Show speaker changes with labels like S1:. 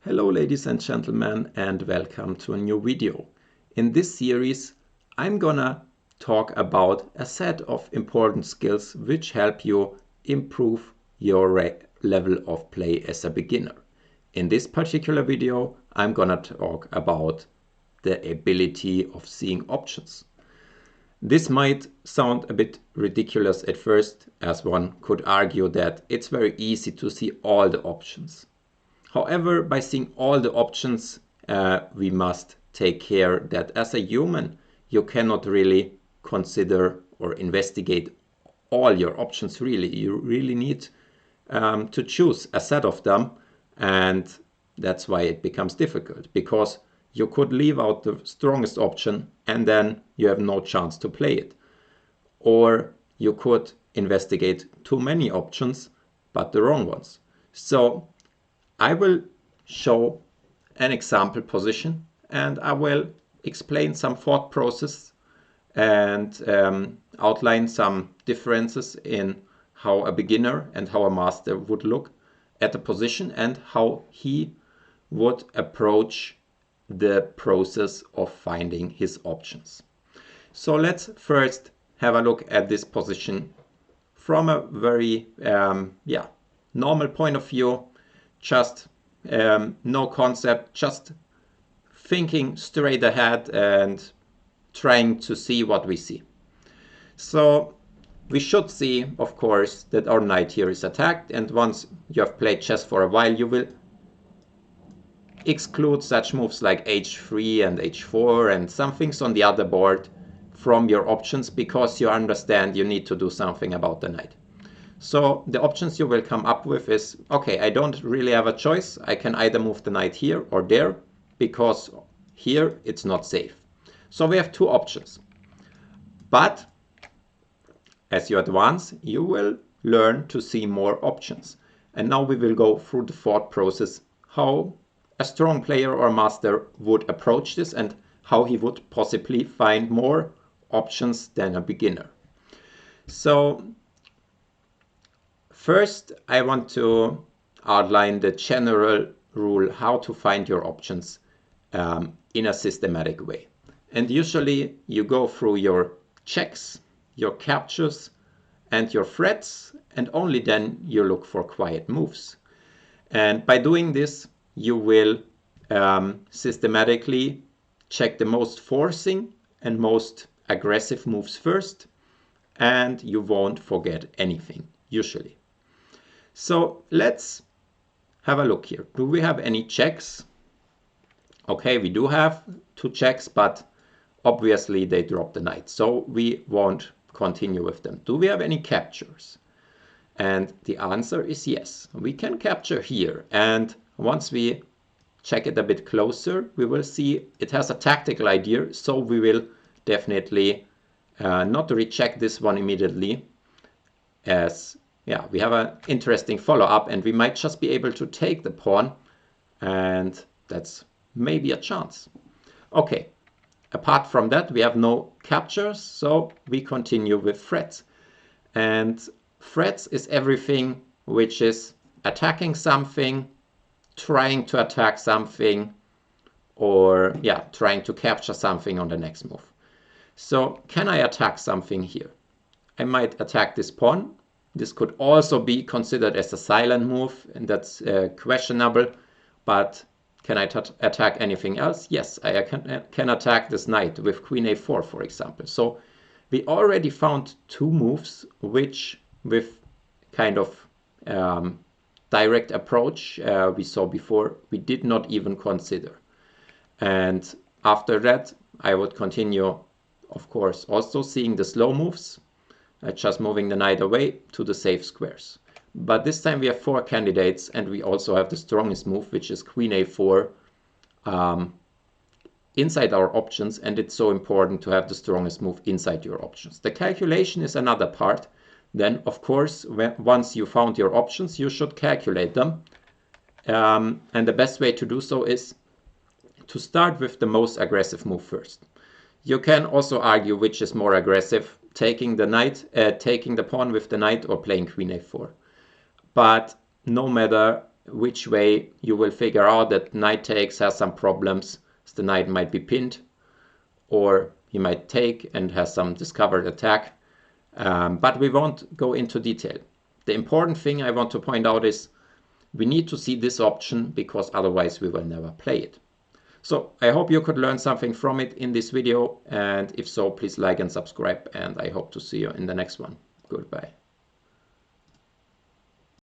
S1: Hello ladies and gentlemen, and welcome to a new video. In this series I'm gonna talk about a set of important skills which help you improve your level of play as a beginner. In this particular video I'm gonna talk about the ability of seeing options. This might sound a bit ridiculous at first, as one could argue that it's very easy to see all the options. However, by seeing all the options, we must take care that as a human, you cannot really consider or investigate all your options really. You really need to choose a set of them, and that's why it becomes difficult, because you could leave out the strongest option and then you have no chance to play it. Or you could investigate too many options, but the wrong ones. So I will show an example position and I will explain some thought process and outline some differences in how a beginner and how a master would look at the position and how he would approach the process of finding his options. So let's first have a look at this position from a very normal point of view. Just no concept, just thinking straight ahead and trying to see what we see. So we should see, of course, that our knight here is attacked, and once you have played chess for a while, you will exclude such moves like h3 and h4 and some things on the other board from your options, because you understand you need to do something about the knight. So the options you will come up with is, okay, I don't really have a choice. I can either move the knight here or there, because here it's not safe. So we have two options. But as you advance, you will learn to see more options. And now we will go through the thought process, how a strong player or master would approach this and how he would possibly find more options than a beginner. So first, I want to outline the general rule how to find your options in a systematic way. And usually you go through your checks, your captures, and your threats, and only then you look for quiet moves. And by doing this, you will systematically check the most forcing and most aggressive moves first, and you won't forget anything, usually. So let's have a look here. Do we have any checks? Okay, we do have two checks, but obviously they drop the knight, so we won't continue with them. Do we have any captures? And the answer is yes. We can capture here, and once we check it a bit closer, we will see it has a tactical idea, so we will definitely not recheck this one immediately, as we have an interesting follow-up and we might just be able to take the pawn, and that's maybe a chance. Okay, apart from that, we have no captures, so we continue with threats. And threats is everything which is attacking something, trying to attack something, or trying to capture something on the next move. So can I attack something here? I might attack this pawn. This could also be considered as a silent move, and that's questionable, but can I attack anything else? Yes, I can attack this knight with queen a4, for example. So we already found two moves which, with kind of direct approach we saw before, we did not even consider. And after that, I would continue, of course, also seeing the slow moves, just moving the knight away to the safe squares. But this time we have four candidates, and we also have the strongest move, which is queen a4, inside our options, and it's so important to have the strongest move inside your options. The calculation is another part. Then, of course, once you found your options, you should calculate them. And the best way to do so is to start with the most aggressive move first. You can also argue which is more aggressive, taking the pawn with the knight or playing queen a4. But no matter which way you will figure out that knight takes has some problems. The knight might be pinned, or he might take and has some discovered attack. But we won't go into detail. The important thing I want to point out is we need to see this option, because otherwise we will never play it. So I hope you could learn something from it in this video, and if so, please like and subscribe, and I hope to see you in the next one. Goodbye.